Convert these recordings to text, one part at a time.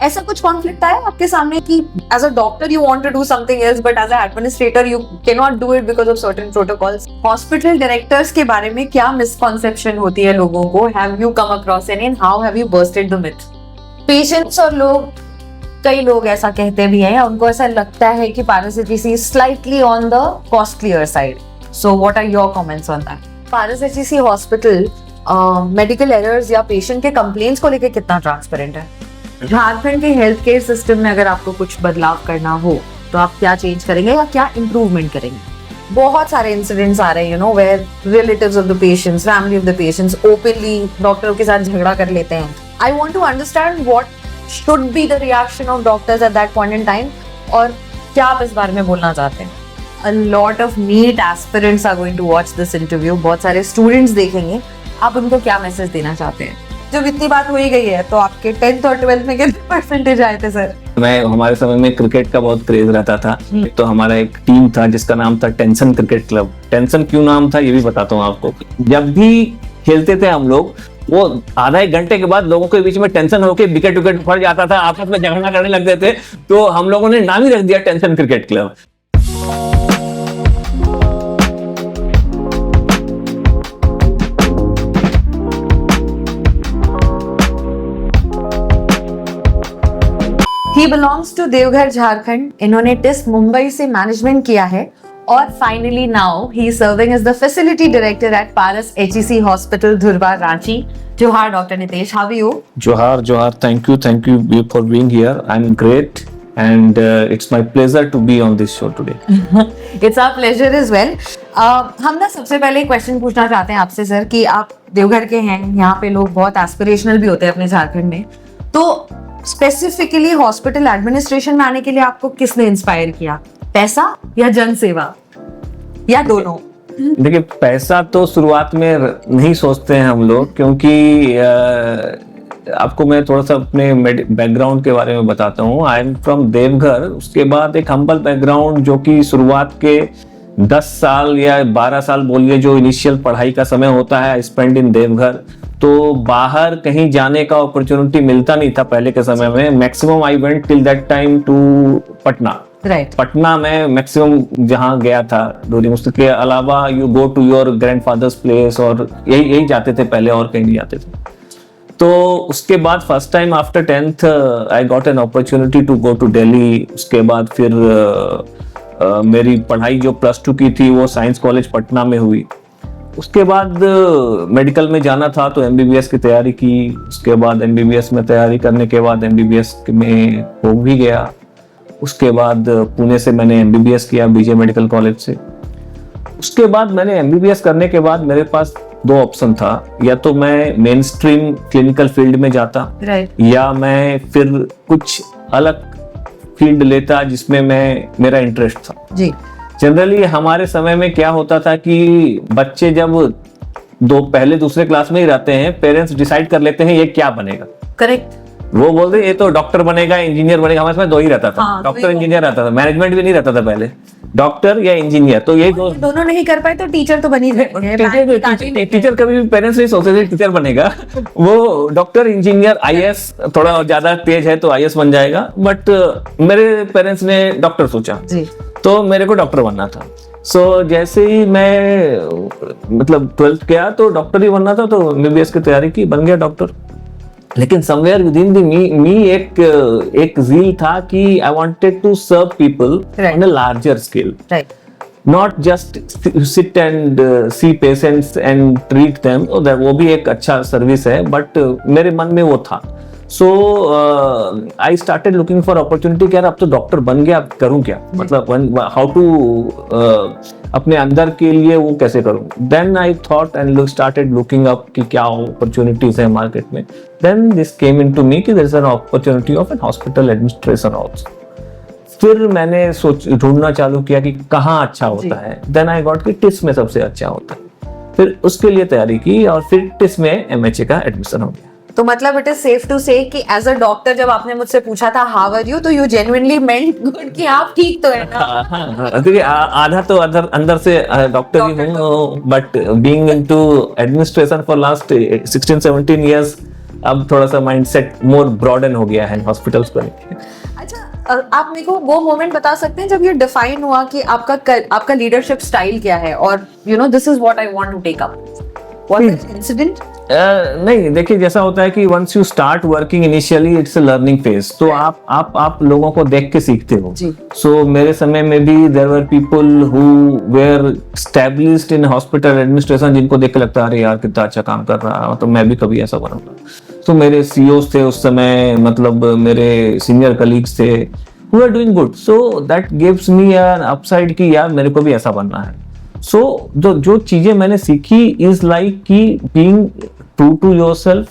ऐसा कुछ कॉन्फ्लिक्ट आया आपके सामने कि as a doctor you want to do something else but as a administrator you can not do it because of certain protocols? Hospital directors के बारे में क्या मिसकॉन्सेप्शन होती है लोगों को? Have you come across any and how have you busted the myth? Patients और लोग, कई लोग ऐसा कहते भी हैं, उनको ऐसा लगता है कि Paras HEC is slightly on the costlier side. So what are your comments on that? Paras HEC hospital medical errors या पेशेंट के कंप्लेंट्स को लेकर कितना ट्रांसपेरेंट है? झारखंड के हेल्थ केयर सिस्टम में अगर आपको कुछ बदलाव करना हो तो आप क्या चेंज करेंगे या क्या इंप्रूवमेंट करेंगे? बहुत सारे इंसिडेंट्स आ रहे हैं, you know, where relatives of the patients, family of the patients openly डॉक्टरों के साथ झगड़ा कर लेते हैं. I want to understand what should be the reaction of doctors at that point in time, और क्या आप इस बारे में बोलना चाहते हैं? A lot of NEET aspirants are going to watch this interview. बहुत सारे स्टूडेंट्स देखेंगे. आप उनको क्या मैसेज देना चाहते हैं? जब इतनी बात हो ही गई है तो आपके 10th और 12th में कितने परसेंटेज आए थे सर? हमारे समय में क्रिकेट का बहुत क्रेज रहता था. तो हमारा एक टीम था जिसका नाम था टेंशन क्रिकेट क्लब. टेंशन क्यों नाम था ये भी बताता हूँ आपको. जब भी खेलते थे हम लोग, वो आधा एक घंटे के बाद लोगों के बीच में टेंशन होके विकेट विकेट फट जाता था, आपस में झगड़ा करने लगते थे. तो हम लोगों ने नाम ही रख दिया tension cricket club. He belongs to Deoghar Jharkhand. इन्होंने टिस मुंबई से मैनेजमेंट किया है और finally now he is serving as the facility director at Paras HEC hospital Dhurwa Ranchi. जोहार doctor Nitesh, how are you? जोहार. Thank you for being here. I'm great and it's my pleasure to be on this show today. It's our pleasure as well. हम ना सबसे पहले question पूछना चाहते हैं आपसे सर कि आप देवघर के हैं, यहाँ पे लोग बहुत एस्पिरेशनल भी होते हैं अपने झारखंड में, तो स्पेसिफिकली हॉस्पिटल एडमिनिस्ट्रेशन में आने के लिए आपको किसने इंस्पायर किया? पैसा या जन सेवा या दोनों? देखिए, पैसा तो शुरुआत में नहीं सोचते हैं हम लोग, क्योंकि आपको मैं थोड़ा सा अपने बैकग्राउंड के बारे में बताता हूँ. I am from Deoghar. उसके बाद एक हम्बल बैकग्राउंड, जो कि शुरुआत के 10 साल या 12 साल बोलिए, जो इनिशियल पढ़ाई का समय होता है, स्पेंड इन देवघर. तो बाहर कहीं जाने का अपॉर्चुनिटी मिलता नहीं था पहले के समय में. Maximum I went till that time to Patna. Right. Patna में मैक्सिमम जहाँ गया था ड्यूरिंग. उसके अलावा you go to your grandfather's place, और यही जाते थे पहले, और कहीं नहीं जाते थे. तो उसके बाद first time after 10th I got an opportunity to go to Delhi. उसके बाद फिर मेरी पढ़ाई जो +2 की थी वो साइंस कॉलेज पटना में हुई. उसके बाद मेडिकल में जाना था तो MBBS की तैयारी की. उसके बाद MBBS में तैयारी करने के बाद MBBS में हो भी गया. उसके बाद पुणे से मैंने MBBS किया BJ मेडिकल कॉलेज से. उसके बाद मैंने MBBS करने के बाद मेरे पास 2 ऑप्शन था. या तो मैं मेन स्ट्रीम क्लिनिकल फील्ड में जाता, या मैं फिर कुछ अलग फील्ड लेता जिसमें मेरा इंटरेस्ट था. जी. जनरली हमारे समय में क्या होता था कि बच्चे जब पहले दूसरे क्लास में ही रहते हैं, पेरेंट्स डिसाइड कर लेते हैं ये क्या बनेगा. करेक्ट. वो बोलते ये तो डॉक्टर बनेगा, इंजीनियर बनेगा. हमारे में 2 ही रहता था. हाँ, डॉक्टर इंजीनियर रहता था. मैनेजमेंट भी नहीं रहता था पहले. डॉक्टर या इंजीनियर, तो यही दोनों नहीं कर पाए तो टीचर तो बनी रहे. टीचर कभी भी पेरेंट्स नहीं सोचते थे टीचर बनेगा. वो डॉक्टर, इंजीनियर, IAS, थोड़ा ज्यादा तेज है तो IAS बन जाएगा. बट मेरे पेरेंट्स ने डॉक्टर सोचा जी. तो मेरे को डॉक्टर बनना था. सो जैसे ही मैं मतलब 12th किया तो डॉक्टर ही बनना था, तो MBBS की तैयारी की, बन गया डॉक्टर. लेकिन समवेयर विद इन मी एक ज़ील था कि I wanted to serve people on a larger scale. Right. Not just sit and see patients and treat them. वो भी एक अच्छा सर्विस है, बट मेरे मन में वो था. So I started looking for opportunity कि यार अब तो डॉक्टर बन गया, अब करूं क्या, मतलब हाउ टू अपने अंदर के लिए वो कैसे करूं. Then I thought and started looking up कि क्या अपॉर्चुनिटीज है मार्केट में. Then this came into me कि there is an opportunity of an hospital administration also. फिर मैंने ढूंढना चालू किया कि कहाँ अच्छा होता है. देन आई गॉट कि टिस में सबसे अच्छा होता है. फिर उसके लिए तैयारी की और फिर टिस में MHA का एडमिशन हो गया. तो मतलब इट इज सेफ टू से कि एज अ डॉक्टर जब आपने मुझसे पूछा था हाउ आर यू, तो यू जेन्युइनली मेंट गुड कि आप ठीक तो है ना. देखिए, आधा तो अंदर से डॉक्टर ही हूँ, but being into administration for last 16-17 years अब थोड़ा सा माइंडसेट मोर ब्रॉडन हो गया है हॉस्पिटल्स को लेके। अच्छा, आप मेरे को वो मोमेंट बता सकते हैं जब ये डिफाइन हुआ कि आपका लीडरशिप स्टाइल क्या है और this is what I want to take up? What is incident? नहीं, देखिए जैसा होता है कि once you start working initially it's a learning phase, तो आप लोगों को देख के सीखते हो। सो मेरे समय में भी there were people who were established in hospital administration, जिनको देख के लगता है अरे यार कितना अच्छा काम कर रहा है, तो मैं भी कभी ऐसा बनूंगा। तो मेरे सीईओस थे उस समय, मतलब मेरे सीनियर कलीग्स थे who are doing good, so that gives me an upside कि यार मेरे को भी ऐसा बनना है। सो जो चीजें मैंने सीखी इज लाइक कि being true to yourself,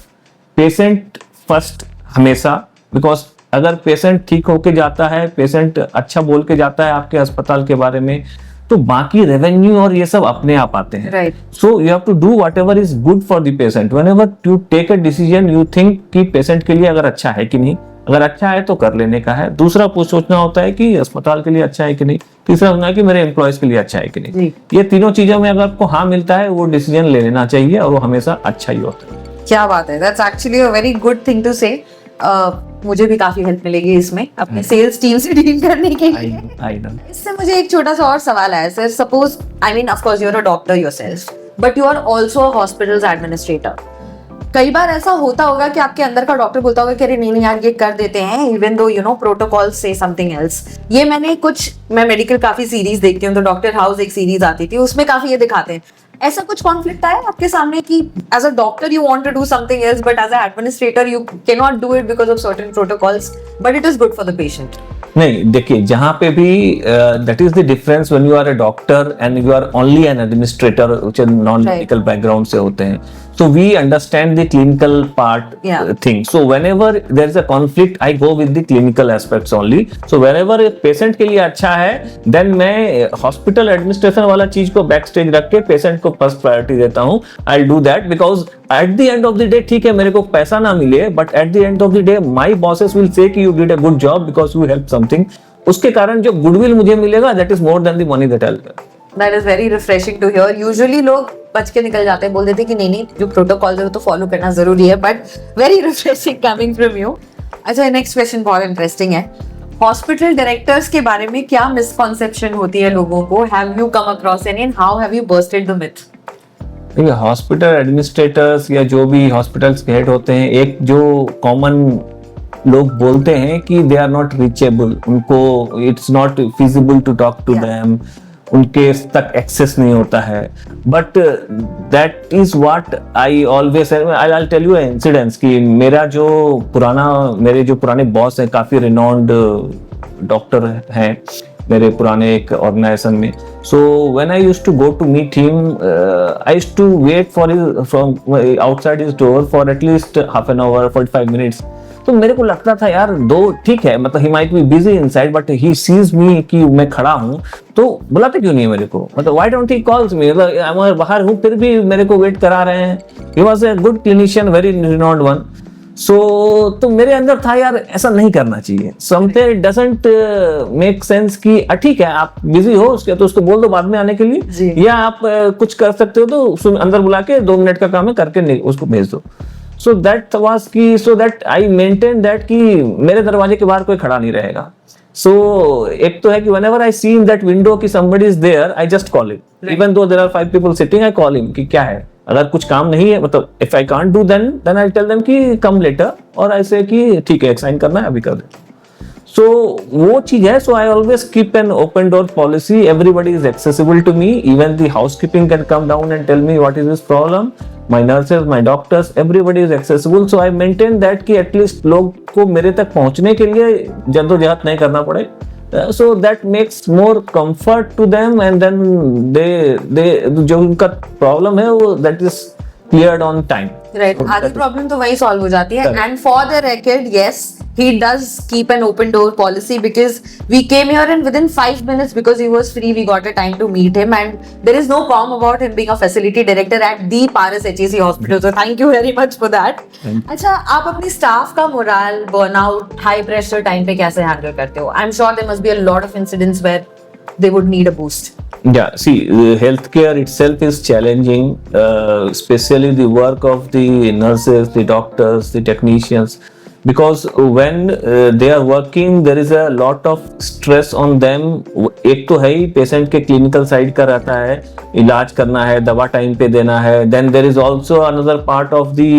patient first हमेशा, बिकॉज अगर पेशेंट ठीक होके जाता है, पेशेंट अच्छा बोल के जाता है आपके अस्पताल के बारे में, तो बाकी रेवेन्यू और ये सब अपने आप आते हैं। So you have to do whatever is good for the patient. Whenever you take a decision you think कि पेशेंट के लिए अगर अच्छा है कि नहीं, अगर अच्छा है तो कर लेने का है। दूसरा सोचना होता है कि अस्पताल के लिए अच्छा है कि नहीं। तीसरा होना है कि मेरे एम्प्लॉयज के लिए अच्छा है कि नहीं। ये तीनों चीजों में अगर आपको हाँ मिलता है, वो डिसीजन ले लेना चाहिए और वो हमेशा अच्छा ही होता है। क्या बात है, that's actually a very good thing to say. मुझे भी काफी हेल्प मिलेगी इसमें अपने सेल्स टीम से डील करने के लिए। इससे मुझे एक छोटा सा और सवाल आया sir. Suppose, I mean of course you are a doctor yourself, but you are also a hospitals administrator. कई बार ऐसा होता होगा कि आपके अंदर का डॉक्टर बोलता होगा कि अरे नहीं यार ये कर देते हैं, इवन दो प्रोटोकॉल से समथिंग एल्स। ये मैं मेडिकल काफी सीरीज देखती हूँ, तो डॉक्टर हाउस एक सीरीज आती थी, उसमें काफी ये दिखाते हैं। ऐसा कुछ कॉन्फ्लिक्ट आया आपके सामने कि as a doctor you want to do something else, but as a administrator you can not do it because of certain protocols, but it is good for the patient? नहीं, देखिए जहां पे भी that is the difference when you are a doctor and you are only an administrator which non medical background से होते हैं। So we understand the clinical part thing. So whenever there is a conflict, I go with the clinical aspects only. So whenever patient के लिए अच्छा है, then मैं hospital administration वाला चीज को backstage रख के patient को first priority देता हूँ। I'll do that because at the end of the day, ठीक है मेरे को पैसा ना मिले, but at the end of the day, my bosses will say कि you did a good job because you helped something. उसके कारण जो goodwill मुझे मिलेगा, that is more than the money that I'll get. That is very refreshing to hear. Usually लोग बच के निकल जाते हैं, बोल देते हैं कि नहीं जो प्रोटोकॉल है वो तो फॉलो करना जरूरी है, but very refreshing coming from you. अच्छा, नेक्स्ट क्वेश्चन बहुत इंटरेस्टिंग है। हॉस्पिटल डायरेक्टर्स के बारे में क्या मिसकॉन्सेप्शन होती है लोगों को? Have you come across any and how have you busted the myth? देखिए, हॉस्पिटल एडमिनिस्ट्रेटर्स या जो भी हॉस्पिटल्स के हेड होते हैं, एक जो कॉमन लोग बोलते हैं कि दे आर नॉट रीचेबल, उनको it's not feasible to talk to them, उनके तक एक्सेस नहीं होता है। But that is what I always I tell you incidents कि मेरे जो पुराने बॉस हैं, काफी रिनॉन्ड डॉक्टर हैं मेरे पुराने एक ऑर्गेनाइजेशन में। So when I used to go to meet him, I used to wait for from outside his door for at least half an hour 45 minutes. तो मेरे को लगता था यार ठीक है, मतलब he might be busy inside but he sees me कि मैं खड़ा हूँ, तो बुलाते क्यों नहीं है मेरे को? मतलब why don't he calls me? मैं बाहर हूँ फिर भी मेरे को वेट करा रहे हैं। He was a good clinician, very renowned one. तो मेरे अंदर था यार ऐसा नहीं करना चाहिए। समथिंग डजंट मेक सेंस कि ठीक है आप बिजी हो तो उसको बोल दो बाद में आने के लिए, या आप कुछ कर सकते हो तो उसको अंदर बुला के 2 मिनट का काम है करके उसको भेज दो। So that was so that I maintain that कि मेरे दरवाजे के बाहर कोई खड़ा नहीं रहेगा। So एक तो है कि whenever I see in that window कि somebody is there, I just call him. Even though there are 5 people sitting, I call him कि क्या है। अगर कुछ काम नहीं है, मतलब if I can't do then I tell them कि come later, और ऐसे कि ठीक है साइन करना है अभी कर दे। So वो चीज है। So I always keep an open door policy. Everybody is accessible to me. Even the housekeeping can come down and tell me what is his problem. My nurses, my doctors, everybody is accessible. So I maintain that कि at least लोग को मेरे तक पहुंचने के लिए जद्दोजहद नहीं करना पड़े। So that makes more comfort to them, and then they जो उनका problem है वो that is cleared on time. Right. आधी प्रॉब्लम तो वही सॉल्व हो जाती है। And for the record, yes, he does keep an open door policy because we came here and within 5 minutes, because he was free, we got a time to meet him, and there is no qualm about him being a facility director at the Paras HAC hospital. So thank you very much for that. अच्छा, आप अपनी staff का morale, burnout, high pressure time पे कैसे handle करते हो? I am sure there must be a lot of incidents where they would need a boost. Yeah, see, healthcare itself is challenging, especially the work of the nurses, the doctors, the technicians, because when they are working, there is a lot of stress on them. एक तो है ही patient के clinical side का रहता है, इलाज करना है, दवा टाइम पे देना है. Then there is also another part of the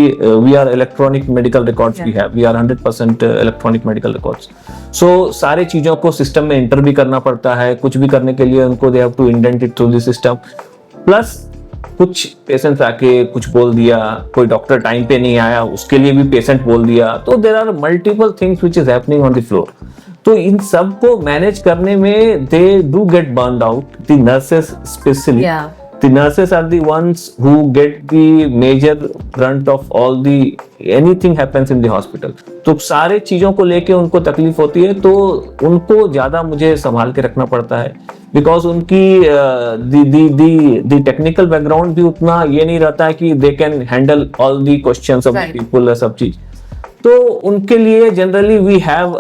we are electronic medical records. We are 100% electronic medical records. So सारे चीजों को सिस्टम में एंटर भी करना पड़ता है. कुछ भी करने के लिए उनको they have to indent it through the system. Plus कुछ पेशेंट्स आके कुछ बोल दिया, कोई डॉक्टर टाइम पे नहीं आया, उसके लिए भी पेशेंट बोल दिया. तो there are multiple things which is happening on the floor. तो इन सब को मैनेज करने में they do get burned out. The nurses specially, the nurses are the ones who get the major brunt of all the anything happens in the hospital. तो सारे चीजों को लेके उनको तकलीफ होती है, तो उनको ज्यादा मुझे संभाल के रखना पड़ता है, बिकॉज उनकी the technical background भी उतना ये नहीं रहता है कि they can handle all the questions of the people. सब चीज तो उनके लिए generally we have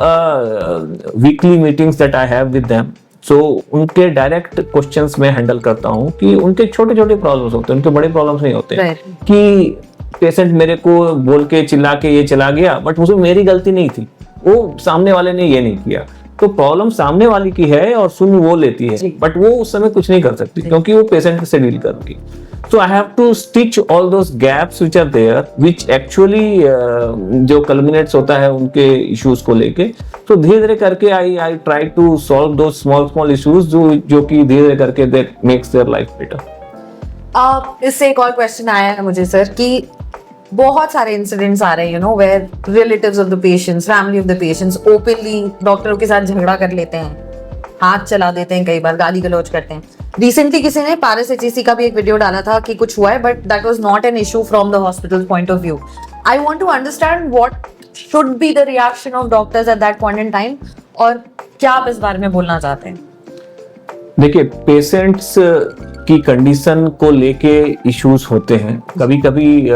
weekly meetings that I have with them. So उनके डायरेक्ट क्वेश्चंस में हैंडल करता हूँ कि उनके छोटे छोटे प्रॉब्लम्स होते हैं, उनके बड़े प्रॉब्लम्स नहीं होते. कि पेशेंट मेरे को बोल के चिल्ला के ये चला गया, बट उसमें मेरी गलती नहीं थी, वो सामने वाले ने ये नहीं किया. तो प्रॉब्लम सामने वाली की है और सुन वो लेती है, बट वो उस समय कुछ नहीं कर सकती क्योंकि वो पेशेंट से डील कर रही. So I have to stitch all those gaps which are there, which actually जो culminates होता है उनके issues को लेके. तो धीरे धीरे करके I try to solve those small issues जो कि धीरे धीरे करके that makes their life better. इससे एक और क्वेश्चन आया है मुझे सर कि बहुत सारे इंसिडेंट्स आ रहे हैं, where relatives of the patients, family of the patients openly डॉक्टरों के साथ झगड़ा कर लेते हैं, हाथ चला देते हैं, कई बार गाली गलौज करते हैं. रिसेंटली किसी ने पारस HEC का भी एक वीडियो डाला था कि कुछ हुआ है, but that was not an issue from the hospital point of view. I want to understand what should be the reaction of doctors at that point in time, और क्या आप इस बारे में बोलना चाहते हैं? देखिए, पेशेंट्स की कंडीशन को लेके इश्यूज होते हैं. कभी कभी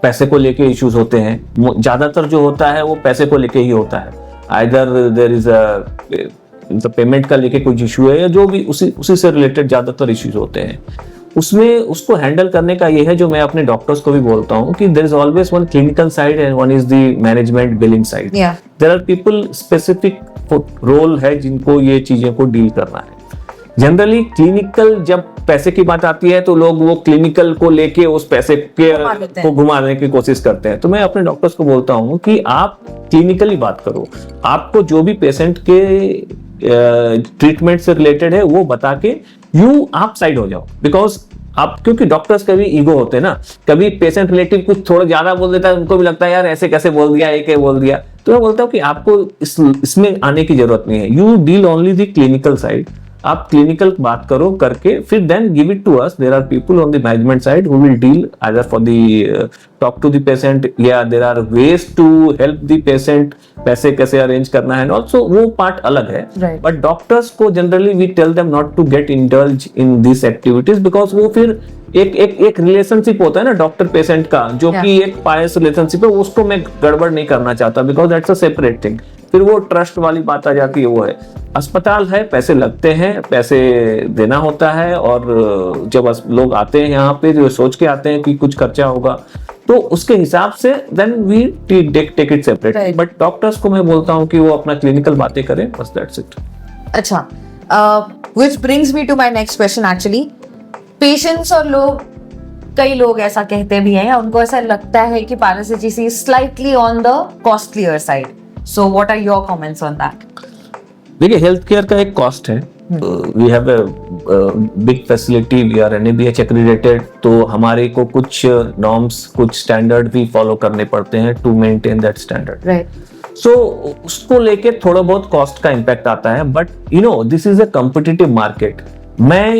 पैसे को लेके इश्यूज होते हैं. ज्यादातर जो होता है वो पैसे को लेके ही होता है. Either there is a payment का लेके कुछ इशू है, या जो भी उसी से रिलेटेड ज्यादातर इश्यूज होते हैं. उसमें उसको हैंडल करने का ये है जो मैं अपने डॉक्टर्स को भी बोलता हूँ कि there is always one clinical side and one is the management billing side. There are people specific role है जिनको ये चीजें को डील करना है. जनरली क्लिनिकल जब पैसे की बात आती है तो लोग वो क्लिनिकल को लेके उस पैसे को घुमाने की कोशिश करते हैं. तो मैं अपने डॉक्टर्स को बोलता हूँ कि आप क्लिनिकली बात करो. आपको जो भी पेशेंट के ट्रीटमेंट से रिलेटेड है वो बता के आप साइड हो जाओ. बिकॉज आप, क्योंकि डॉक्टर्स का भी ईगो होते हैं ना, कभी पेशेंट रिलेटिव कुछ थोड़ा ज्यादा बोल देता है, उनको भी लगता है यार ऐसे कैसे बोल दिया, एक बोल दिया. तो मैं बोलता हूँ कि आपको इसमें आने की जरूरत नहीं है. You deal only the clinical side. आप क्लिनिकल बात करो करके फिर then give it to us. There are people on the management side who will deal either for the talk to the patient, या there are ways to help the patient, पैसे कैसे arrange करना है. Also वो part अलग है. But doctors को generally we tell them not to get indulge in this activities, because वो फिर एक रिलेशनशिप होता है ना डॉक्टर पेशेंट का, जो कि एक पायस रिलेशनशिप है, उसको मैं गड़बड़ नहीं करना चाहता. Because that's a separate thing. फिर वो ट्रस्ट वाली बात आ जाती है. वो है अस्पताल है, पैसे लगते हैं, पैसे देना होता है, और जब लोग आते हैं यहाँ पे जो सोच के आते हैं कि कुछ खर्चा होगा, तो उसके हिसाब से then we take it separate. But doctors को मैं बोलता हूँ कि वो अपना क्लिनिकल बातें करें, बस दैट्स इट. अच्छा, which brings me to my next question. Actually patients और कई लोग ऐसा कहते भी हैं, उनको ऐसा लगता है कि Paras HEC is slightly on the costlier side. So what are your comments on that? देखिए, हेल्थ केयर का एक कॉस्ट है. We have a big facility, we are NABH accredited, तो हमारे को कुछ नॉर्म्स, कुछ स्टैंडर्ड भी फॉलो करने पड़ते हैं to maintain that standard. Right. So उसको लेके थोड़ा बहुत कॉस्ट का इम्पैक्ट आता है. But this is a competitive market. मैं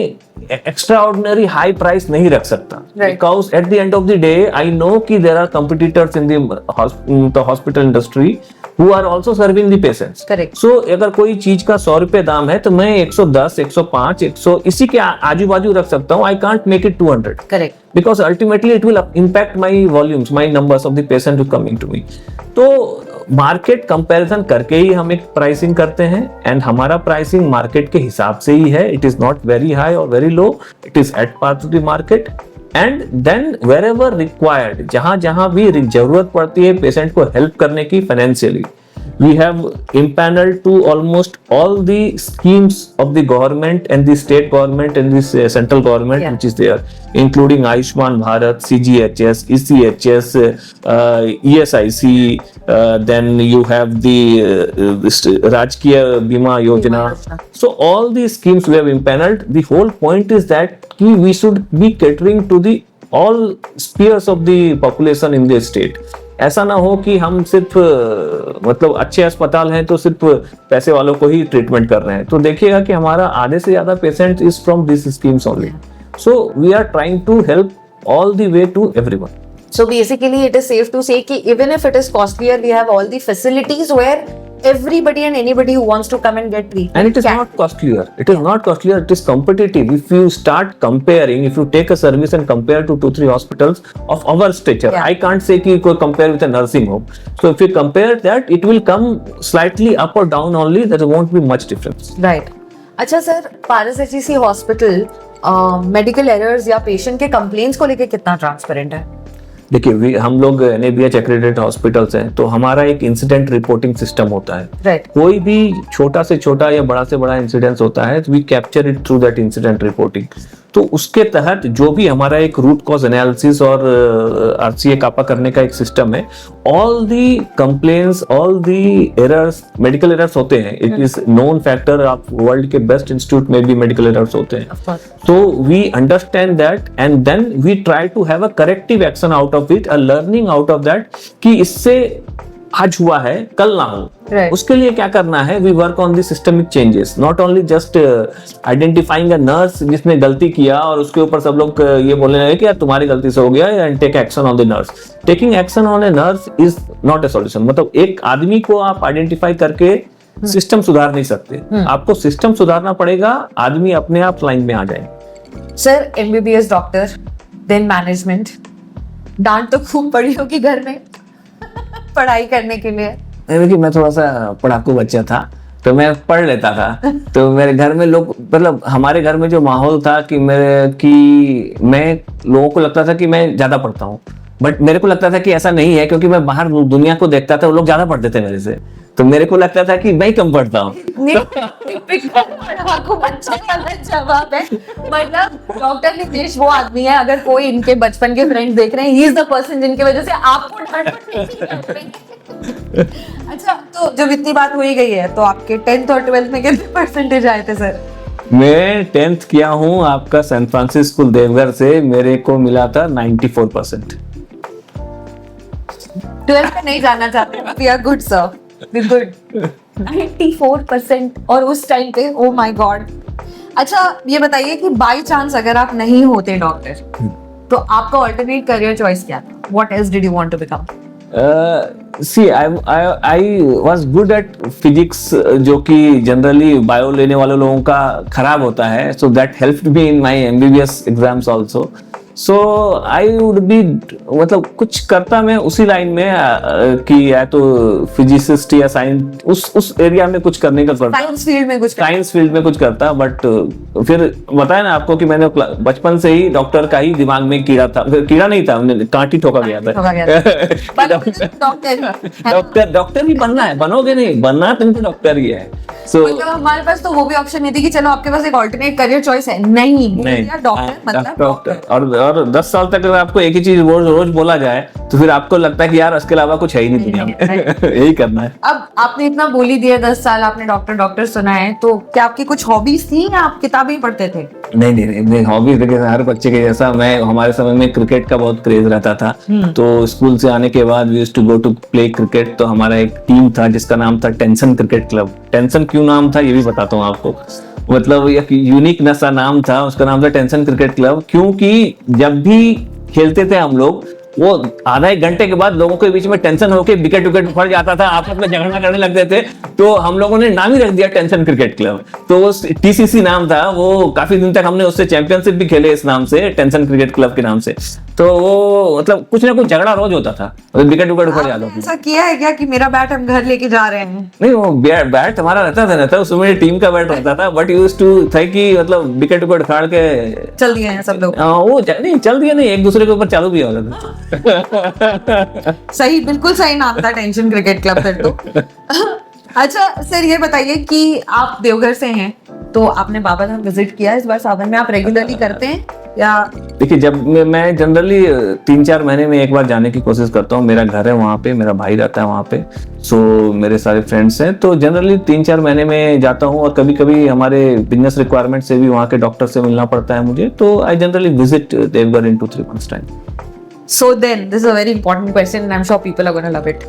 एक्स्ट्रा ऑर्डिनरी हाई प्राइस नहीं रख सकता, because at the end of the day I know कि there are competitors in the hospital industry who are also serving the patients. Correct. So अगर कोई चीज का 100 रुपए दाम है तो मैं 110, 105, 100 इसी के आजू बाजू रख सकता हूँ. I can't make it 200. Correct. Because ultimately it will impact my volumes, my numbers of the patient who coming to me. तो मार्केट कंपैरिजन करके ही हम एक प्राइसिंग करते हैं, एंड हमारा प्राइसिंग मार्केट के हिसाब से ही है. It is not very high और very low, it is at par to the market. And then wherever required, जहां जहां भी जरूरत पड़ती है पेशेंट को हेल्प करने की financially, we have impaneled to almost all the schemes of the government and the state government and the central government, which is there, including Ayushman Bharat, CGHS, ECHS, ESIC, then you have the Rajkiya Bima Yojana. So all these schemes we have impaneled. The whole point is that we should be catering to the all spheres of the population in the state. ऐसा ना हो कि हम सिर्फ मतलब अच्छे अस्पताल हैं तो सिर्फ पैसे वालों को ही ट्रीटमेंट कर रहे हैं. तो देखिएगा कि हमारा आधे से ज्यादा patient is from this schemes only. So we are trying to help all the way to everyone. So basically it is safe to say कि even if it is costlier, we have all the facilities where everybody and anybody who wants to come and get treatment. And it is not costlier. It is not costlier. It is competitive. If you start comparing, if you take a service and compare to 2-3 hospitals of our stature, I can't say कि कोई compare with a nursing home. So if you compare that, it will come slightly up or down only. There won't be much difference. Right. अच्छा sir, पारस HEC hospital medical errors या patient के complaints को लेके कितना transparent है? देखिए, हम लोग NABH एक्रेडिटेड हॉस्पिटल्स हैं, तो हमारा एक इंसिडेंट रिपोर्टिंग सिस्टम होता है. Right. कोई भी छोटा से छोटा या बड़ा से बड़ा इंसिडेंट होता है, we capture it through that incident reporting. तो उसके तहत जो भी हमारा एक रूट कॉज एनालिसिस और RCA कापा करने का एक सिस्टम है, all the complaints, all the errors, medical errors होते हैं. It is known factor. आप वर्ल्ड के बेस्ट इंस्टीट्यूट में भी मेडिकल एरर्स होते हैं. तो we understand that and then we try to have a corrective action out of it, a learning out of that, कि इससे आज हुआ है कल ना हो. Right. उसके लिए क्या करना है, we work on the systemic changes, not only just identifying a nurse जिसने गलती किया और उसके ऊपर सब लोग ये बोलने लगे कि यार तुम्हारी गलती से हो गया, and take action on the nurse. Taking action on a nurse is not a solution. मतलब एक आदमी को आप आइडेंटिफाई करके सिस्टम सुधार नहीं सकते. आपको सिस्टम सुधारना पड़ेगा, आदमी अपने आप लाइन में आ जाए. Sir, MBBS doctor, then management, डांट तो खूब पड़ी होगी घर में पढ़ाई करने के लिए. देखिए, मैं थोड़ा सा पढ़ाकू बच्चा था, तो मैं पढ़ लेता था. तो मेरे घर में लोग, मतलब हमारे घर में जो माहौल था कि मैं लोगों को लगता था कि मैं ज्यादा पढ़ता हूँ, बट मेरे को लगता था कि ऐसा नहीं है, क्योंकि मैं बाहर दुनिया को देखता था, वो लोग ज्यादा पढ़ते थे मेरे से, तो मेरे को लगता था कि मैं कम पढ़ता हूँ. जवाब है. मतलब डॉक्टर नितेश वो आदमी है, अगर कोई इनके बचपन के फ्रेंड्स देख रहे हैं, ही इज द पर्सन जिनकी वजह से आपको डांट पड़ती. अच्छा, तो जब इतनी बात हो ही गई है, तो आपके 10th और 12th में कितने परसेंटेज आए थे सर? मैं 10th किया हूँ आपका सैन फ्रांसिस स्कूल देवघर से, मेरे को मिला था 94%. 12th में नहीं जाना चाहते, we are good sir, we good. 94% और उस टाइम पे, ओ माय गॉड. अच्छा, ये बताइए कि बाय चांस अगर आप नहीं होते डॉक्टर, तो आपका अल्टरनेट करियर चॉइस क्या था? What else did you want to become? See, I was good at physics, जो कि जनरली बायो लेने वाले लोगों का खराब होता है. So that helped me in my MBBS exams also. So I would be, मतलब कुछ करता मैं उसी लाइन में कि या तो फिजिसिस्ट या साइंस, उस एरिया में कुछ करने का करता, साइंस फील्ड में कुछ करता. बट फिर बताया ना आपको कि मैंने बचपन से ही डॉक्टर का ही दिमाग में कीड़ा था. कीड़ा नहीं था, कांटी ठोका गया था. डॉक्टर ही बनना है, बनोगे नहीं, बनना तुमको डॉक्टर ही है. So, हमारे पास तो वो भी ऑप्शन नहीं थी कि चलो आपके पास एक ऑल्टरनेट करियर चॉइस है. नहीं, डॉक्टर मतलब डॉक्टर. और 10 साल तक अगर आपको एक ही चीज रोज बोला जाए, तो फिर आपको लगता है कि यार उसके अलावा कुछ है ही नहीं दुनिया में. यही करना है. अब आपने इतना बोली दिया, 10 साल आपने डॉक्टर सुना है, तो क्या आपकी कुछ हॉबीज थी या आप किताबें ही पढ़ते थे? नहीं, हॉबीज देखिए हर बच्चे के जैसा. हमारे समय में क्रिकेट का बहुत क्रेज रहता था. तो स्कूल से आने के बाद we used to go to play cricket. तो हमारा एक टीम था जिसका नाम था टेंशन क्रिकेट क्लब. टेंशन क्यों नाम था ये भी बताता हूँ आपको. मतलब एक यूनिक नसा नाम था, उसका नाम था टेंशन क्रिकेट क्लब, क्योंकि जब भी खेलते थे हम लोग वो आधा एक घंटे के बाद लोगों के बीच में टेंशन होके विकेट विकेट फट जाता था, आपस में झगड़ा करने लगते थे। तो हम लोगों ने नाम ही रख दिया टेंशन क्रिकेट क्लब। तो वो TCC नाम था, वो काफी दिन तक हमने उससे चैंपियनशिप भी खेले इस नाम से, टेंशन क्रिकेट क्लब के नाम से। तो वो मतलब कुछ ना कुछ झगड़ा रोज होता था, विकेट विकेट फट जाता था। ऐसा किया है क्या कि मेरा बैट हम घर लेके जा रहे हैं? नहीं, वो बैट हमारा रहता था उसमें टीम का बैट रहता था, बट यूज्ड टू था कि मतलब विकेट विकेट फाड़ के चल दिए हैं सब लोग। वो नहीं चल दिया, नहीं एक दूसरे के ऊपर चालू भी हो रहा था। सही, बिल्कुल सही नाम था टेंशन क्रिकेट क्लब फिर तो। अच्छा सर, ये बताइए कि आप देवघर से हैं, तो आपने बाबा धाम विजिट किया इस बार सावन में? आप रेगुलरली करते हैं या? देखिए, जब मैं जनरली 3-4 महीने में एक बार जाने की कोशिश करता हूँ। मेरा घर है वहाँ पे, मेरा भाई रहता है वहाँ पे, सो मेरे सारे फ्रेंड्स हैं, तो जनरली 3-4 महीने में जाता हूँ। और कभी कभी हमारे बिजनेस रिक्वायरमेंट से भी वहाँ के डॉक्टर से मिलना पड़ता है मुझे, तो I generally visit Deoghar in 2-3 months time. So then, this is a very important question and I'm sure people are going to love it.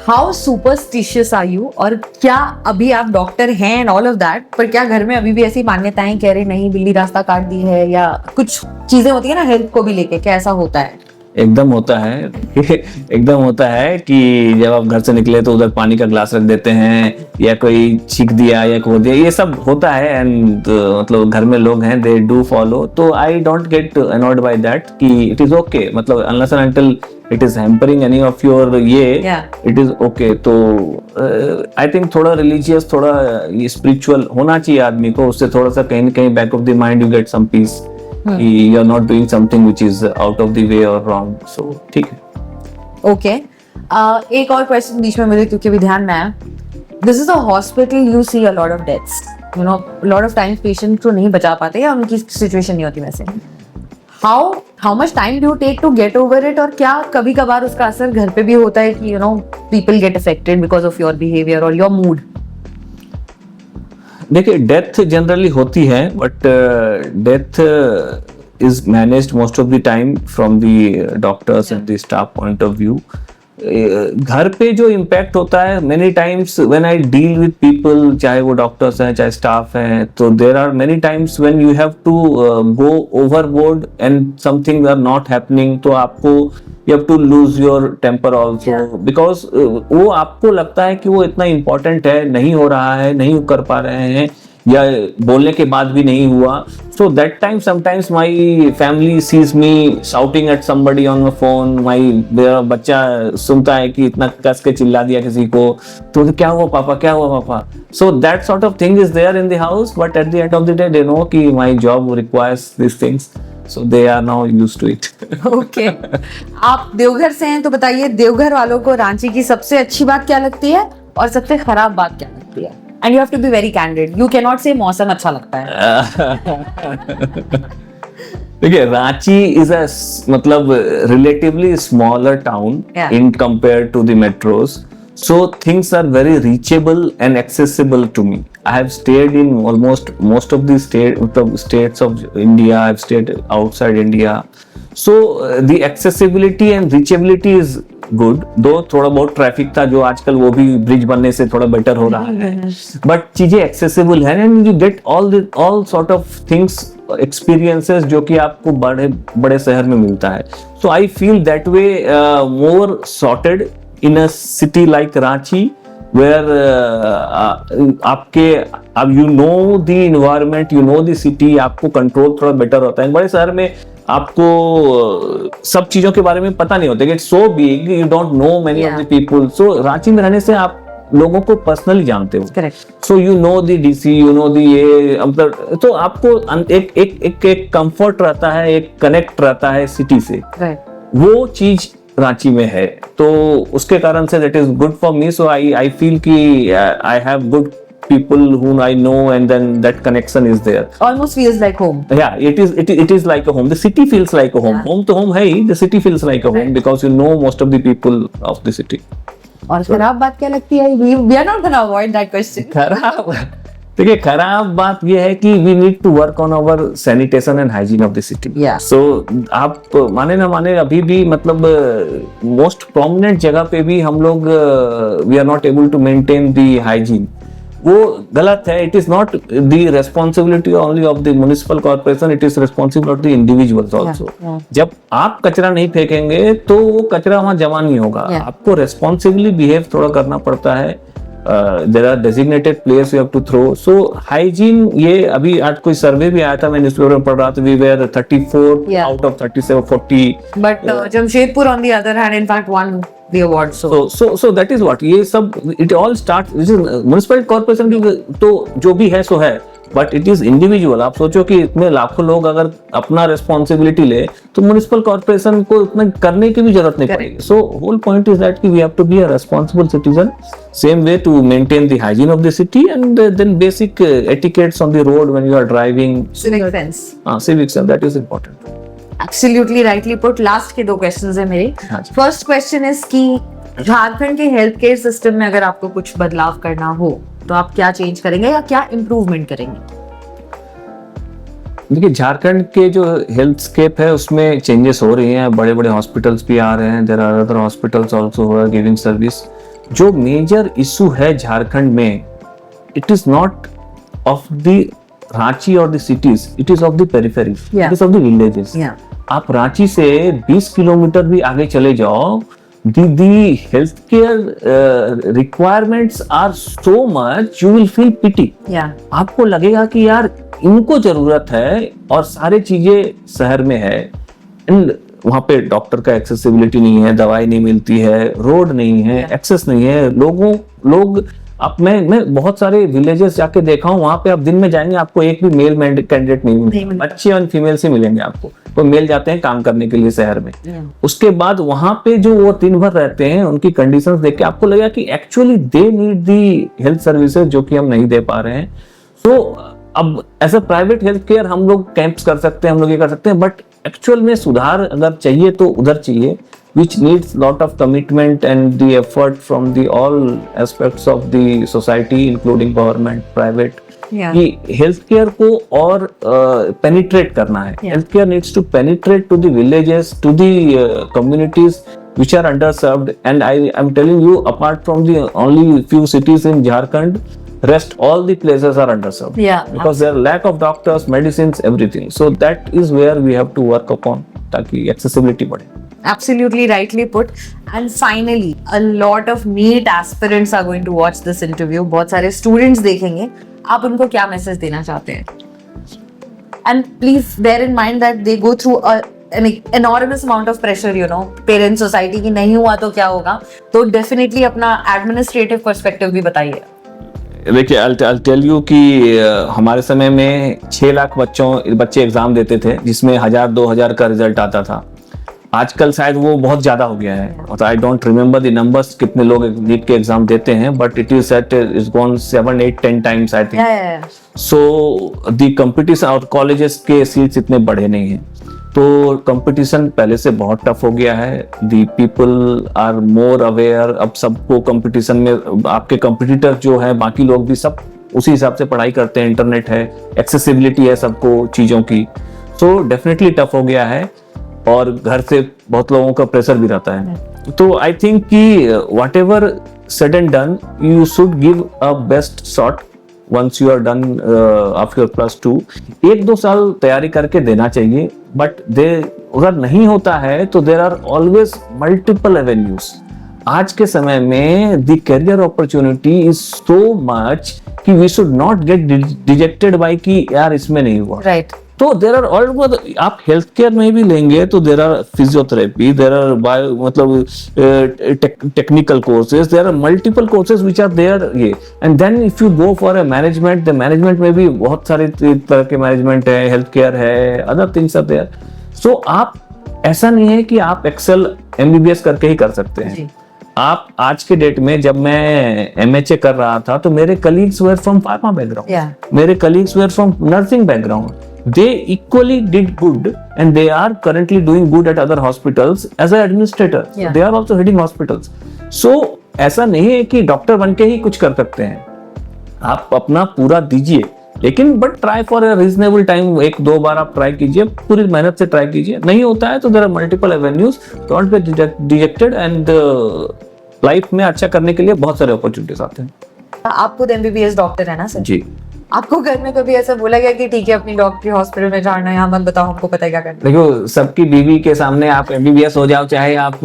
How superstitious are you? और क्या अभी आप डॉक्टर हैं and all of that, पर क्या घर में अभी भी ऐसी मान्यताएं कह रहे नहीं बिल्ली रास्ता काट दी है, या कुछ चीजें होती है ना हेल्थ को भी लेके, क्या ऐसा होता है? एकदम होता है एकदम होता है कि जब आप घर से निकले तो उधर पानी का ग्लास रख देते हैं, या कोई छींक दिया या खो दिया, ये सब होता है। एंड मतलब घर में लोग हैं, दे डू फॉलो, तो I don't get annoyed by that कि इट इज ओके, मतलब unless and until it is hampering any of your it is okay. तो आई थिंक थोड़ा रिलीजियस, थोड़ा स्पिरिचुअल होना चाहिए आदमी को, उससे थोड़ा सा कहीं ना कहीं back of the mind you get some peace कि you are not doing something which is out of the way or wrong, so ठीक है। ओके, एक और क्वेश्चन बीच में मुझे क्योंकि भी ध्यान में आया, this is a hospital, you see a lot of deaths, you know, lot of times patient को नहीं बचा पाते या उनकी सिचुएशन नहीं होती वैसे। How much time do you take to get over it? और क्या कभी कभार उसका असर घर पे भी होता है कि you know people get affected because of your behaviour और योर मूड? देखिए, डेथ जनरली होती है, but death is managed most of the time from the doctors and the staff point of view. घर पे जो इम्पैक्ट होता है, many times when I deal with people, चाहे वो डॉक्टर्स हैं चाहे स्टाफ हैं, तो there are many times when you have to go overboard and something are not happening, तो आपको you have to lose your temper also, because वो आपको लगता है कि वो इतना important है, नहीं हो रहा है, नहीं कर पा रहे हैं, या बोलने के बाद भी नहीं हुआ। So that time sometimes my family sees me shouting at somebody on my phone, मेरा बच्चा सुनता है कि इतना कस के चिल्ला दिया किसी को, तो क्या हुआ पापा, क्या हुआ पापा? So that sort of thing is there in the house, but at the end of the day they know कि my job requires these things, so they are now used to it. Okay, आप देवघर से हैं, तो बताइए देवघर वालों को रांची की सबसे अच्छी बात क्या लगती है और सबसे खराब बात क्या लगती है? And you have to be very candid, you can not say मौसम अच्छा लगता है। देखिए, रांची इज अ मतलब relatively smaller town in compare to the metros, so things are very reachable and accessible to me. I have stayed in almost most of the states of India. I have stayed outside India, so the accessibility and reachability is good, though थोड़ा बहुत traffic था जो आजकल वो भी bridge बनने से थोड़ा बेटर हो रहा है, बट चीजें एक्सेसिबल है and you get all sort of things, experiences जो कि आपको बड़े शहर में मिलता है। So I feel that way more sorted in a city like Ranchi, where अब you know the environment, you know the city, आपको कंट्रोल थोड़ा बेटर होता है। बड़े शहर में आपको सब चीजों के बारे में पता नहीं होता, it's so big, you don't know many of the people. So Ranchi में रहने से आप लोगों को पर्सनली जानते हो, so you know the DC, you know the ये, मतलब तो आपको एक कंफर्ट रहता है, एक कनेक्ट रहता है सिटी से, वो चीज रांची में है, तो उसके कारण से that is good for me. So I feel कि I have good people whom I know, and then that connection is there. Almost feels like home. Yeah, it is like a home. The city feels like a home. Home to home है, the city feels like a home because you know most of the people of the city. और खराब बात क्या लगती है? We are not gonna avoid that question. खराब, देखिए खराब बात ये है कि we need to work on our sanitation and hygiene of the city. Yeah. So आप माने ना माने, अभी भी मतलब most prominent जगह पे भी हम लोग we are not able to maintain the hygiene. वो गलत है. It is not the responsibility only of the municipal corporation, it is responsibility of the individuals also. जब आप कचरा नहीं फेंकेंगे तो वो कचरा वहाँ जमा नहीं होगा. आपको responsibly behave थोड़ा करना पड़ता है. There are designated place you have to throw. So hygiene, ये अभी आज कोई सर्वे भी आया था, मैं न्यूज़पेपर में पढ़ रहा था, we were 34 out of 37, 40. But Jamshedpur on the other hand, in fact, won the award. So that is what, ये सब it all starts, municipal corporation की तो जो भी है सो है, बट इट इज इंडिविजुअल. आप सोचो कि इतने लाखों लोग अगर अपना रिस्पॉन्सिबिलिटी ले तो म्युनिसिपल कॉर्पोरेशन को इतना करने की भी जरूरत नहीं पड़ेगी. So whole point is that कि we have to be a responsible citizen, same way to maintain the hygiene of the city and then basic etiquettes on the road when you are driving. Civic sense. Civic sense, that is important. Absolutely rightly put. Last के 2 questions है मेरे. First question is कि झारखंड के health care system में अगर आपको कुछ बदलाव करना हो तो आप क्या चेंज करेंगे या क्या इम्प्रूवमेंट करेंगे? देखिए, झारखंड के जो हेल्थ स्केप है उसमें चेंजेस हो रही हैं. बड़े बड़े हॉस्पिटल्स भी आ रहे हैं. There are other hospitals also who are giving service. जो मेजर इशू है झारखंड में, it is not of the Ranchi और the cities, it is of the periphery, it is of the villages. आप रांची से 20 किलोमीटर भी आगे चले जाओ, the healthcare requirements are so much, you will feel pity. आपको लगेगा कि यार इनको जरूरत है और सारे चीजें शहर में है, एंड वहाँ पे डॉक्टर का एक्सेसिबिलिटी नहीं है, दवाई नहीं मिलती है, रोड नहीं है, एक्सेस नहीं है. लोग अब मैं बहुत सारे विलेजेस जाके देखा हूँ, वहाँ पे आप दिन में जाएंगे आपको एक भी मेल कैंडिडेट नहीं मिलेगा. अच्छे और फीमेल से मिलेंगे आपको. तो मेल जाते हैं काम करने के लिए शहर में. उसके बाद वहाँ पे जो वो दिन भर रहते हैं, उनकी कंडीशंस देख के आपको लगेगा कि actually they need the health services जो कि हम नहीं दे पा रहे हैं. तो अब as a private health care हम लोग कैंप्स कर सकते हैं, हम लोग ये कर सकते हैं, बट एक्चुअल में सुधार अगर चाहिए तो उधर चाहिए, which needs lot of commitment and the effort from the all aspects of the society, including government, private. कि हेल्थ केयर को और पेनिट्रेट करना है. Health care needs to penetrate to the villages, to the communities which are underserved. And I am telling you, apart from the only few cities in Jharkhand, rest all the places are underserved. Because there are lack of doctors, medicines, everything. So that is where we have to work upon, ताकि accessibility बढ़े. Absolutely rightly put. And finally, a lot of NEET aspirants are going to watch this interview. बहुत सारे students देखेंगे. आप उनको क्या message देना चाहते हैं? And please bear in mind that they go through an enormous amount of pressure, you know, parent society की नहीं हुआ तो क्या होगा. तो definitely अपना administrative perspective भी बताइए. देखिए, I'll tell you कि हमारे समय में 6 लाख बच्चे एग्जाम देते थे, जिसमें 1000-2000 का रिजल्ट आता था. आजकल शायद वो बहुत ज्यादा हो गया है. I don't remember the numbers कितने लोग नीट के एग्जाम देते हैं, but it is at is gone 7, 8, 10 times I think. So the competition और कॉलेजेस के सीट्स इतने बढ़े नहीं हैं, तो कंपटीशन पहले से बहुत टफ हो गया है. The people are more aware. अब सबको कंपटीशन में आपके कंपटीटर जो है, बाकी लोग भी सब उसी हिसाब से पढ़ाई करते हैं. इंटरनेट है, एक्सेसिबिलिटी है सबको चीजों की. सो डेफिनेटली टफ हो गया है और घर से बहुत लोगों का प्रेशर भी रहता है. तो आई थिंक कि whatever said and done, you should give a best shot once you are done after +2. 1-2 साल तैयारी करके देना चाहिए, बट अगर नहीं होता है तो there are always multiple avenues. आज के समय में the career opportunity is so much कि we should not get dejected by कि यार इसमें नहीं हुआ. राइट. तो देर आर ऑल, आप हेल्थ केयर में भी लेंगे तो there are physiotherapy, there are मतलब technical courses, there are multiple courses which are there. ये and then if you go for a management, the management में भी बहुत सारे तरह के मैनेजमेंट है, हेल्थ केयर है, अदर थिंग्स आर देयर. सो आप, ऐसा नहीं है कि आप एक्सेल MBBS करके ही कर सकते हैं. आप आज के डेट में, जब मैं MHA कर रहा था तो मेरे colleagues were from pharma background, मेरे colleagues were from nursing background. They equally did good and they are currently doing good at other hospitals as an administrator. So they are also heading hospitals. So ऐसा नहीं है कि doctor बन के ही कुछ कर सकते हैं. आप अपना पूरा दीजिए, लेकिन but try for a reasonable time. 1-2 बार आप ट्राई कीजिए, पूरी मेहनत से ट्राई कीजिए. नहीं होता है तो there are multiple avenues. Don't be dejected and life में अच्छा करने के लिए बहुत सारे अपॉर्चुनिटीज आते हैं. आप खुद MBBS डॉक्टर है ना सर? जी। आपको घर में कभी ऐसा बोला गया कि ठीक है अपनी डॉक्टरी हॉस्पिटल में जाना है, यहाँ मत बताओ, हमको पता है क्या करना है? देखो, सबकी बीवी के सामने आप MBBS हो जाओ, चाहे आप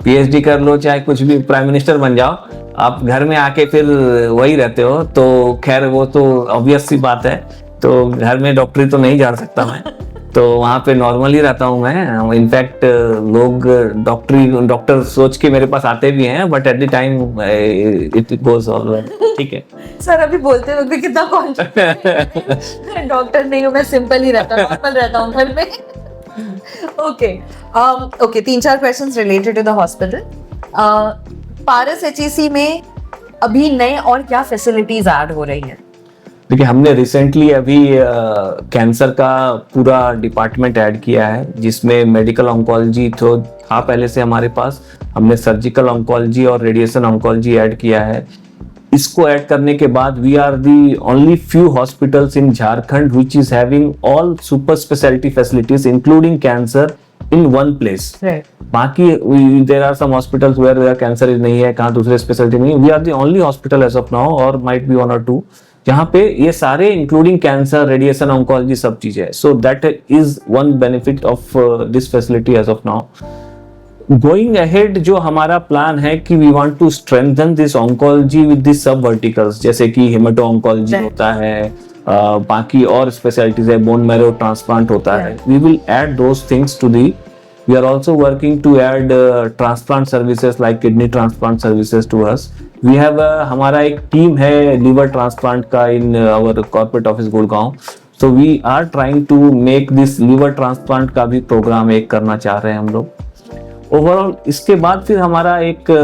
PhD कर लो, चाहे कुछ भी प्राइम मिनिस्टर बन जाओ, आप घर में आके फिर वही रहते हो, तो खैर वो तो ऑब्वियस सी बात है। तो घर में डॉक्टरी तो नहीं जा सकता मैं, तो वहाँ पे नॉर्मल ही रहता हूँ मैं। इनफैक्ट लोग डॉक्टर सोच के मेरे पास आते भी हैं, but at the time it goes all ठीक है। सर अभी बोलते वक्त भी कितना कॉन्फिडेंट डॉक्टर नहीं हूँ मैं, सिंपल ही रहता, नॉर्मल रहता हूँ घर में। Okay okay, 3-4 questions related to the hospital. Paras HEC में अभी नए और क्या फैसिलिटीज ऐड हो रही हैं? देखिए, हमने रिसेंटली अभी कैंसर का पूरा डिपार्टमेंट ऐड किया है, जिसमें मेडिकल ऑन्कोलॉजी तो था पहले से हमारे पास, हमने सर्जिकल ऑन्कोलॉजी और रेडिएशन ऑन्कोलॉजी ऐड किया है। इसको ऐड करने के बाद we are the only few hospitals in Jharkhand which is having all super speciality facilities including cancer in one place. बाकी there are some hospitals where cancer नहीं है, कहाँ दूसरे स्पेशलिटी नहीं है। We are the only hospital as of now, और might be 1 or 2, जहाँ पे ये सारे इंक्लूडिंग कैंसर, रेडिएशन ऑन्कोलॉजी सब चीजें है। So that is one benefit of this facility as of now. Going ahead जो हमारा प्लान है कि we want to strengthen this oncology with this सब वर्टिकल्स, जैसे कि हेमेटो ऑन्कोलॉजी होता है, बाकी और स्पेशलिटीज है, बोन मैरो ट्रांसप्लांट होता है। We will add those things to the. We are also working to add transplant services like kidney transplant services to us. We have हमारा एक टीम है liver transplant का in our corporate office Gurgaon. So we are trying to make this liver transplant का भी programme एक करना चाह रहे हैं हम लोग। ओवरऑल इसके बाद फिर हमारा एक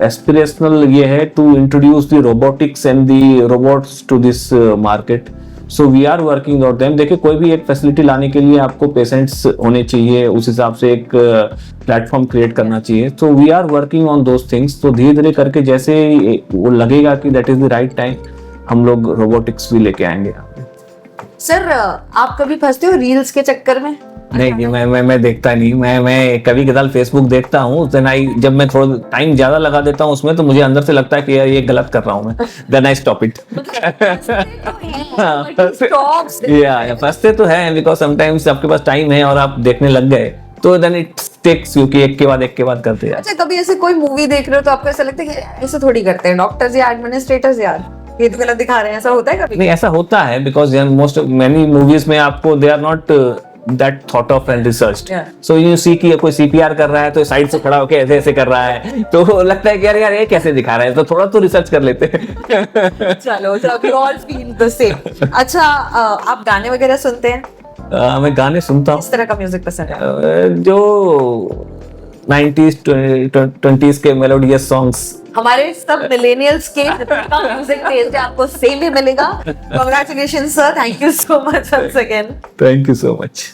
एस्पिरेशनल ये है to introduce the robotics and the robots to this market. So we are working on them. देखिए, कोई भी एक फैसिलिटी लाने के लिए आपको पेशेंट्स होने चाहिए, उस हिसाब से एक प्लेटफॉर्म क्रिएट करना चाहिए। तो we are working on those things. तो धीरे धीरे करके जैसे वो लगेगा कि that is the right time, हम लोग रोबोटिक्स भी लेके आएंगे। सर आप कभी फंसते हो रील्स के चक्कर में? नहीं, मैं देखता नहीं। मैं कभी कदाल फेसबुक देखता हूँ, जब मैं थोड़ा टाइम ज्यादा लगा देता हूँ उसमें, तो मुझे अंदर से लगता है कि यार ये गलत कर रहा हूँ मैं, देन आई स्टॉप इट। फंसते तो हैं, बिकॉज समटाइम्स आपके पास टाइम है और आप देखने लग गए, तो देन इट टेक्स यू कि एक के बाद करते हैं। अच्छा, कभी ऐसे कोई मूवी देख रहे हो तो आपको ऐसा लगता है कि ऐसे थोड़ी करते हैं डॉक्टर्स या एडमिनिस्ट्रेटर्स, यार ये तो गलत दिखा रहे हैं, ऐसा होता है कभी? नहीं, ऐसा होता है, बिकॉज मेनी मूवीज में आपको they are not that thought of and researched. So you see कि कोई CPR कर रहा है तो साइड से खड़ा होकर ऐसे ऐसे कर रहा है, तो लगता है कि यार ये कैसे दिखा रहा है, तो थोड़ा तो रिसर्च कर लेते हैं। चलो, we all feel the same. अच्छा, आप गाने वगैरह सुनते हैं? मैं गाने सुनता हूँ। किस तरह का म्यूजिक पसंद है? जो 90s 20s के मेलोडियस सॉन्ग्स। हमारे सब मिलेनियल्स के म्यूजिक टेस्ट आपको सेम ही मिलेगा। Congratulations sir, thank you so much once again. Thank you so much.